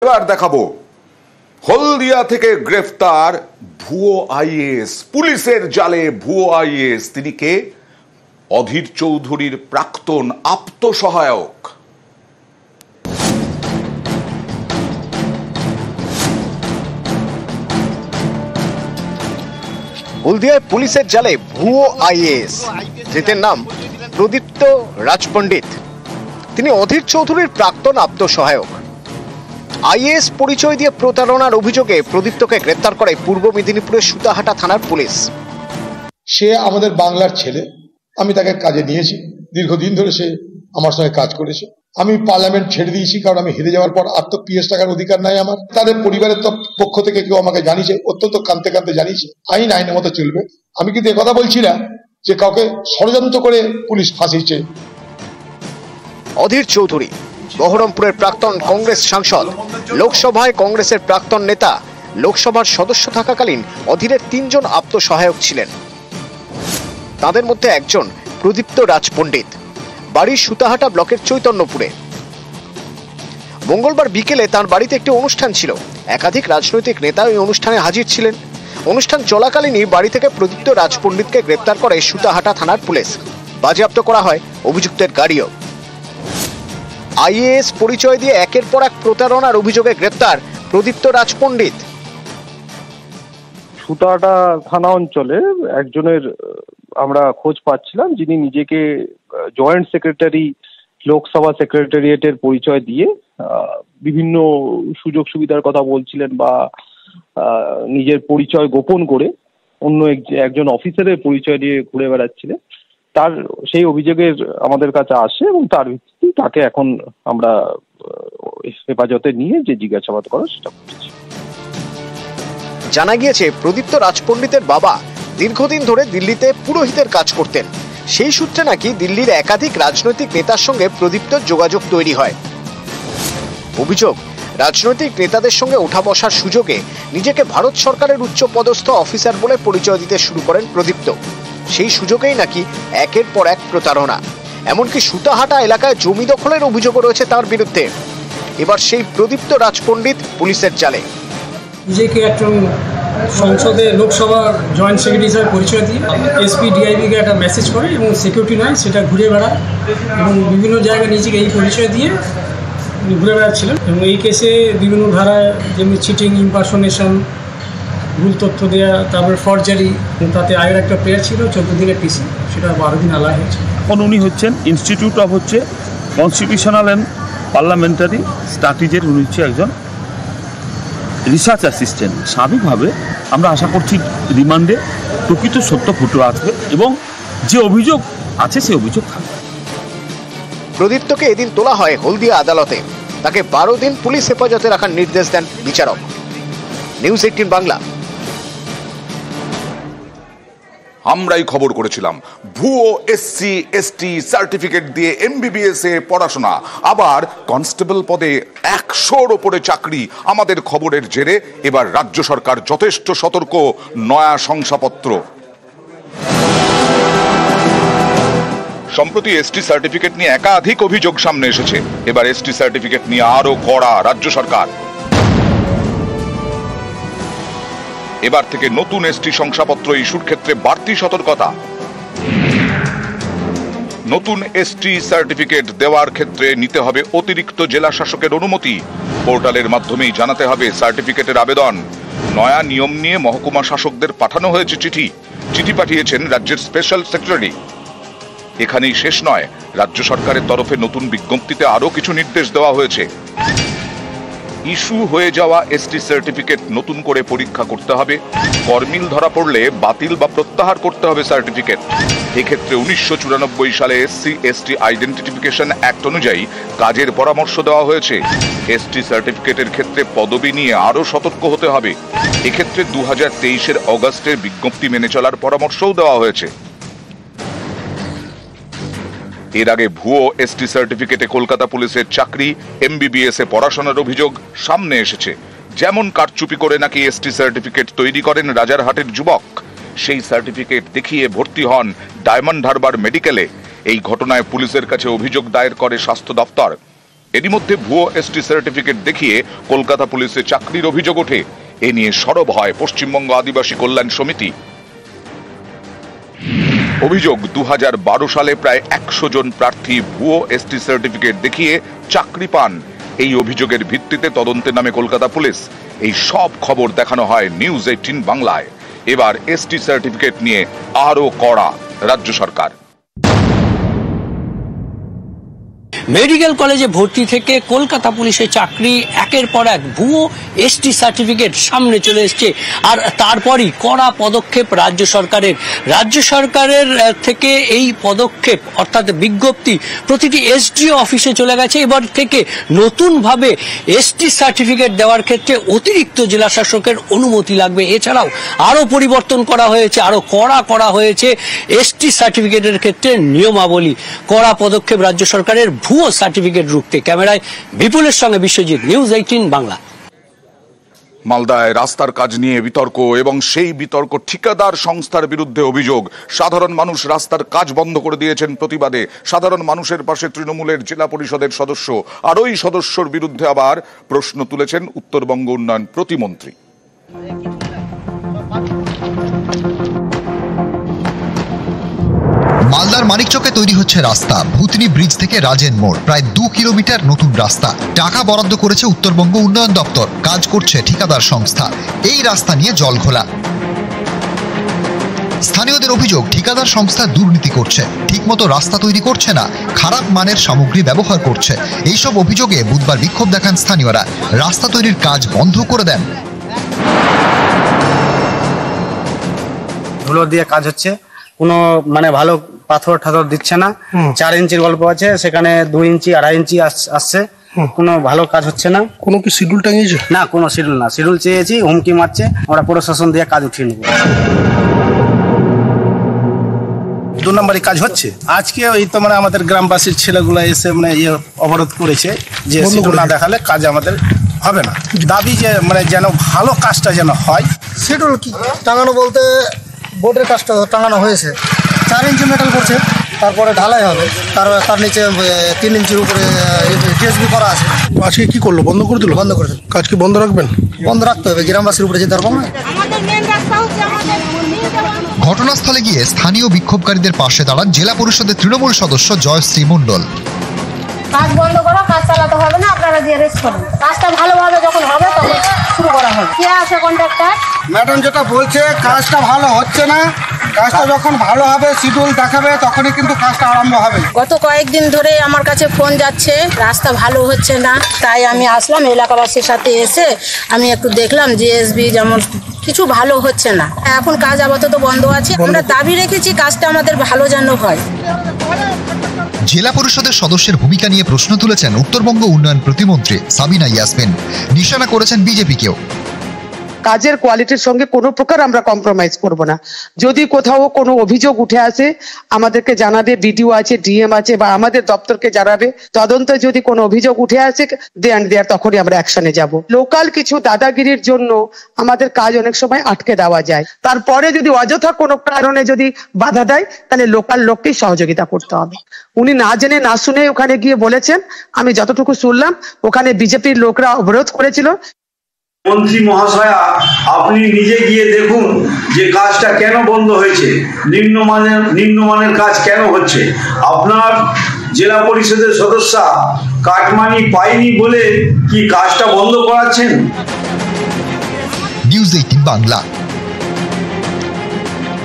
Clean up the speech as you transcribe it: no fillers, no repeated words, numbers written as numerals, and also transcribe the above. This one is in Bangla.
এবার দেখাবো হলদিয়া থেকে গ্রেফতার ভুয়ো আইএএস, পুলিশের জালে ভুয়ো আইএএস। তিনি কে? অধীর চৌধুরীর প্রাক্তন আপ্তসহায়ক। হলদিয়ায় পুলিশের জালে ভুয়ো আইএএস, ধৃতের নাম প্রদীপ্ত রাজপণ্ডিত। তিনি অধীর চৌধুরীর প্রাক্তন আপ্তসহায়ক। আইএএস পরিচয় দিয়ে প্রতারণার অভিযোগে প্রদীপ্তকে গ্রেপ্তার করে পূর্ব মেদিনীপুরের সুতাহাটা থানার পুলিশ। সে আমাদের বাংলার ছেলে, আমি তাকে কাজে নিয়েছি, দীর্ঘদিন ধরে সে আমার সঙ্গে কাজ করেছে। আমি পার্লামেন্ট ছেড়ে দিয়েছি কারণ আমি হেরে যাওয়ার পর আর তো পিএস টাকার অধিকার নাই আমার। তাদের পরিবারের পক্ষ থেকে কেউ আমাকে জানিয়েছে, অত্যন্ত কাঁদতে কাঁদতে জানিয়েছে। আইন আইনের মতো চলবে। আমি কিন্তু একথা বলছি না যে কাউকে ষড়যন্ত্র করে পুলিশ ফাঁসিয়েছে। অধীর চৌধুরী বহরমপুরের প্রাক্তন কংগ্রেস সাংসদ, লোকসভায় কংগ্রেসের প্রাক্তন নেতা। লোকসভার সদস্য থাকাকালীন অধীরের 3 জন আপ্তসহায়ক ছিলেন। তাদের মধ্যে একজন প্রদীপ্ত রাজপণ্ডিত, বাড়ি সুতাহাটা ব্লকের চৈতন্যপুরে। মঙ্গলবার বিকেলে তার বাড়িতে একটি অনুষ্ঠান ছিল। একাধিক রাজনৈতিক নেতা ওই অনুষ্ঠানে হাজির ছিলেন। অনুষ্ঠান চলাকালীনই বাড়ি থেকে প্রদীপ্ত রাজপণ্ডিতকে গ্রেপ্তার করে সুতাহাটা থানার পুলিশ। বাজেয়াপ্ত করা হয় অভিযুক্তের গাড়িও। আইএএস পরিচয় দিয়ে একের পর এক প্রতারণার অভিযোগে গ্রেপ্তার প্রদীপ্ত রাজপণ্ডিত। সুতাহাটা থানা অঞ্চলে একজনের আমরা খোঁজ পাচ্ছিলাম, যিনি নিজেকে জয়েন্ট সেক্রেটারি লোকসভা সেক্রেটারিয়েটের পরিচয় দিয়ে বিভিন্ন সুযোগ সুবিধার কথা বলছিলেন বা নিজের পরিচয় গোপন করে অন্য একজন অফিসারের পরিচয় দিয়ে ঘুরে বেড়াচ্ছিলেন। তার সেই অভিযোগের আমাদের কাছে আসে এবং তার ভিত্তিতে তাকে এখন আমরা হেফাজতে নিয়ে যে জিজ্ঞাসাবাদ করা সেটা করছি। জানা গিয়েছে প্রদীপ্ত রাজপণ্ডিতের বাবা দীর্ঘদিন ধরে দিল্লিতে পুরোহিতের কাজ করতেন। সেই সূত্রে নাকি দিল্লির একাধিক রাজনৈতিক নেতার সঙ্গে প্রদীপ্তর যোগাযোগ তৈরি হয়। অভিযোগ, রাজনৈতিক নেতাদের সঙ্গে ওঠা বসার সুযোগে নিজেকে ভারত সরকারের উচ্চ পদস্থ অফিসার বলে পরিচয় দিতে শুরু করেন প্রদীপ্ত। সেই সুযোগেই নাকি একের পর এক প্রতারণা। এমনকি সুতাহাটা এলাকায় জমি দখলের অভিযোগও রয়েছে তার বিরুদ্ধে। এবার সেই প্রদীপ্ত রাজপণ্ডিত পুলিশের জালে। নিজেকে একজন সংসদে লোকসভার জয়েন্ট সেক্রেটারি হিসাবে পরিচয় দিয়ে এসপি ডিআইবিকে একটা মেসেজ করে এবং সিকিউরিটি নয় সেটা ঘুরে বেড়ায় এবং বিভিন্ন জায়গায় নিজেকে এই পরিচয় দিয়ে ঘুরে বেড়াচ্ছিলেন। এবং এই কেসে বিভিন্ন ধারায় যেমনি চিটিং, ইম্পারসোনেশন, ভুল তথ্য দেওয়া, তারপরে ফরজারি, তাতে আগের একটা প্লেয়ার ছিল 14 দিনের পিসি, সেটা 12 দিন আলাদা হয়েছে। এখন উনি হচ্ছেন institute of constitutional and parliamentary স্ট্র্যাটেজির উনি হচ্ছে একজন রিসার্চ অ্যাসিস্ট্যান্ট। স্বাভাবিকভাবে আমরা আশা করছি রিমান্ডে প্রকৃত সত্য ফুটে আসবে এবং যে অভিযোগ আছে সেই অভিযোগ থাকবে। প্রদীপ্তকে এদিন তোলা হয় হলদিয়া আদালতে। তাকে 12 দিন পুলিশ হেফাজতে রাখার নির্দেশ দেন বিচারক। নিউজ 18 বাংলা। আমরাই খবর করেছিলাম ভুয়ো এসসি এসটি সার্টিফিকেট দিয়ে এমবিবিএস এ পড়াশোনা, আবার কনস্টেবল পদে 100-র ওপরে চাকরি। আমাদের খবরের জেরে এবার রাজ্য সরকার যথেষ্ট সতর্ক। নয়া শংসাপত্র। সম্প্রতি এসটি সার্টিফিকেট নিয়ে একাধিক অভিযোগ সামনে এসেছে। এবার এসটি সার্টিফিকেট নিয়ে আরো কড়া রাজ্য সরকার। এবার থেকে নতুন এসটি শংসাপত্র ইস্যুর ক্ষেত্রে বাড়তি সতর্কতা। নতুন এসটি সার্টিফিকেট দেওয়ার ক্ষেত্রে নিতে হবে অতিরিক্ত জেলা শাসকের অনুমতি। পোর্টালের মাধ্যমেই জানাতে হবে সার্টিফিকেটের আবেদন। নয়া নিয়ম নিয়ে মহকুমা শাসকদের পাঠানো হয়েছে চিঠি পাঠিয়েছেন রাজ্যের স্পেশাল সেক্রেটারি। এখানেই শেষ নয়, রাজ্য সরকারের তরফে নতুন বিজ্ঞপ্তিতে আরো কিছু নির্দেশ দেওয়া হয়েছে। ইস্যু হয়ে যাওয়া এসটি সার্টিফিকেট নতুন করে পরীক্ষা করতে হবে। কর্মিল ধরা পড়লে বাতিল বা প্রত্যাহার করতে হবে সার্টিফিকেট। এক্ষেত্রে 1994 সালে এসসি এসটি আইডেন্টিফিকেশন অ্যাক্ট অনুযায়ী কাজের পরামর্শ দেওয়া হয়েছে। এসটি সার্টিফিকেটের ক্ষেত্রে পদবি নিয়ে আরো সতর্ক হতে হবে। এক্ষেত্রে 2023-এর অগাস্টের বিজ্ঞপ্তি মেনে চলার পরামর্শও দেওয়া হয়েছে। এর আগে ভুয়ো এসটি সার্টিফিকেটে কলকাতা পুলিশের চাকরি, এমবিবিএস এ পড়াশোনার অভিযোগ সামনে এসেছে। যেমন কারচুপি করে নাকি এসটি সার্টিফিকেট তৈরি করেন রাজারহাটের যুবক। সেই সার্টিফিকেট দেখিয়ে ভর্তি হন ডায়মন্ড হারবার মেডিকেলে। এই ঘটনায় পুলিশের কাছে অভিযোগ দায়ের করে স্বাস্থ্য দপ্তর। এরই মধ্যে ভুয়ো এসটি সার্টিফিকেট দেখিয়ে কলকাতা পুলিশে চাকরির অভিযোগ ওঠে। এ নিয়ে সরব হয় পশ্চিমবঙ্গ আদিবাসী কল্যাণ সমিতি। অভিযোগ, 2012 সালে প্রায় 100 জন প্রার্থী ভুয়ো এসটি সার্টিফিকেট দেখিয়ে চাকরি পান। এই অভিযোগের ভিত্তিতে তদন্তে নামে কলকাতা পুলিশ। এই সব খবর দেখানো হয় নিউজ 18 বাংলায়। এবার এসটি সার্টিফিকেট নিয়ে আরো কড়া রাজ্য সরকার। মেডিকেল কলেজে ভর্তি থেকে কলকাতা পুলিশের চাকরি, একের পর এক ভুয়ো এসটি সার্টিফিকেট সামনে চলে এসছে। আর তারপরই কড়া পদক্ষেপ রাজ্য সরকারের থেকে এই পদক্ষেপ অর্থাৎ বিজ্ঞপ্তি প্রতিটি এসডিও অফিসে চলে গেছে। এবার থেকে নতুনভাবে এসটি সার্টিফিকেট দেওয়ার ক্ষেত্রে অতিরিক্ত জেলা শাসকের অনুমতি লাগবে। এছাড়াও আরো পরিবর্তন করা হয়েছে, আরো কড়া করা হয়েছে এসটি সার্টিফিকেটের ক্ষেত্রে নিয়মাবলী। কড়া পদক্ষেপ রাজ্য সরকারের ভুয়ো সার্টিফিকেট রুখতে। ক্যামেরায় বিপুলের সঙ্গে বিশ্বজিৎ, নিউজ 18 বাংলা। মালদায় রাস্তার কাজ নিয়ে বিতর্ক এবং সেই বিতর্ক ঠিকাদার সংস্থার বিরুদ্ধে অভিযোগ। সাধারণ মানুষ রাস্তার কাজ বন্ধ করে দিয়েছেন প্রতিবাদে। সাধারণ মানুষের পাশে তৃণমূলের জেলা পরিষদের সদস্য, আর ওই সদস্যর বিরুদ্ধে আবার প্রশ্ন তুলেছেন উত্তরবঙ্গ উন্নয়ন প্রতিমন্ত্রী। মালদার মানিকচকে তৈরি হচ্ছে রাস্তা। ভূতনি ব্রিজ থেকে রাজেন মোড়, প্রায় 2 কিলোমিটার নতুন রাস্তা। টাকা বরাদ্দ করেছে উত্তরবঙ্গ উন্নয়ন দপ্তর, কাজ করছে ঠিকাদার সংস্থা। এই রাস্তা নিয়ে জলঘোলা। স্থানীয়দের অভিযোগ, ঠিকাদার সংস্থা দুর্নীতি করছে, ঠিকমতো রাস্তা তৈরি করছে না, খারাপ মানের সামগ্রী ব্যবহার করছে। এইসব অভিযোগে বুধবার বিক্ষোভ দেখান স্থানীয়রা। রাস্তা তৈরির কাজ বন্ধ করে দেন। ধুলো দিয়ে কাজ হচ্ছে, কোনো ভালো পাথর ঠাথর দিচ্ছে না। 4 ইঞ্চির গল্প আছে, সেখানে 2 ইঞ্চি 2.5 ইঞ্চি আসছে। কোনো ভালো কাজ হচ্ছে না। কোনো কি শিডিউল টাঙিয়েছে? না, কোনো শিডিউল না। শিডিউল চেয়েছি, হুমকি মারছে, আমরা প্রশাসন দিয়ে কাজ উঠিয়ে নেবো। 2 নম্বরই কাজ হচ্ছে। আজকে এই তো আমাদের গ্রামবাসীর ছেলেগুলো এসে অবরোধ করেছে যে শিডিউল না দেখালে কাজ আমাদের হবে না। দাবি যে যেন ভালো কাজটা যেন হয়। শিডিউল কি টাঙানো বলতে বোর্ডের কাজটা টাঙানো হয়েছে, 4 ইঞ্চি মেটাল করছে, তারপরে ঢালাই হবে, তার নিচে 3 ইঞ্চির উপরে টিএসবি করা আছে। আজকে কি করলো? বন্ধ করে দিল? বন্ধ করে দিল। কাজ কি বন্ধ রাখবেন? বন্ধ রাখতে হবে, গ্রামবাসীর উপরে যেতে পারবো না। ঘটনাস্থলে গিয়ে স্থানীয় বিক্ষোভকারীদের পাশে দাঁড়ান জেলা পরিষদের তৃণমূল সদস্য জয়শ্রী মণ্ডল। কাজ বন্ধ করো, কাজ চালাতে হবে না, আপনারা দিয়ে রেস্ট করুন। কাজটা ভালোভাবে যখন হবে তখন শুরু করা হবে। কে আছে কন্ট্রাক্টর? ম্যাডাম যেটা বলছে, কাজটা ভালো হচ্ছে না, কাজটা যখন ভালো হবে শিডিউল দেখাবে তখনই কিন্তু কাজটা আরম্ভ হবে। গত কয়েকদিন ধরে আমার কাছে ফোন যাচ্ছে, রাস্তা ভালো হচ্ছে না। তাই আমি আসলাম, এলাকাবাসীর সাথে এসে আমি একটু দেখলাম জিএসবি যেমন কিছু ভালো হচ্ছে না। এখন কাজ আপাতত বন্ধ আছে। আমরা দাবি রেখেছি কাজটা আমাদের ভালো যেন হয়। জেলা পরিষদের সদস্যের ভূমিকা নিয়ে প্রশ্ন তুলেছেন উত্তরবঙ্গ উন্নয়ন প্রতিমন্ত্রী সাবিনা ইয়াসমিন। নিশানা করেছেন বিজেপিকেও। কাজের কোয়ালিটির সঙ্গে কোনো প্রকার আমরা কম্প্রোমাইজ করব না। যদি কোথাও কোনো অভিযোগ উঠে আসে আমাদেরকে জানাবে, বিডিও আছে, ডিএম আছে, বা আমাদের দপ্তরকে জানাবে। তদন্তে যদি কোনো অভিযোগ উঠে আসে তখনই আমরা অ্যাকশনে যাব। লোকাল কিছু দাদাগিরির জন্য আমাদের কাজ অনেক সময় আটকে দেওয়া যায়। তারপরে যদি অযথা কোনো কারণে যদি বাধা দেয় তাহলে লোকাল লোককেই সহযোগিতা করতে হবে। উনি না জেনে না শুনে ওখানে গিয়ে বলেছেন। আমি যতটুকু শুনলাম ওখানে বিজেপির লোকরা অবরোধ করেছিল। মন্ত্রী মহাশয়া, আপনি নিজে গিয়ে দেখুন যে কাজটা কেন বন্ধ হয়েছে, নিম্নমানের কাজ কেন হচ্ছে। আপনার জেলা পরিষদের সদস্য কাটমানি পায়নি বলে কি কাজটা বন্ধ করাচ্ছেন? নিউজ 18 বাংলা।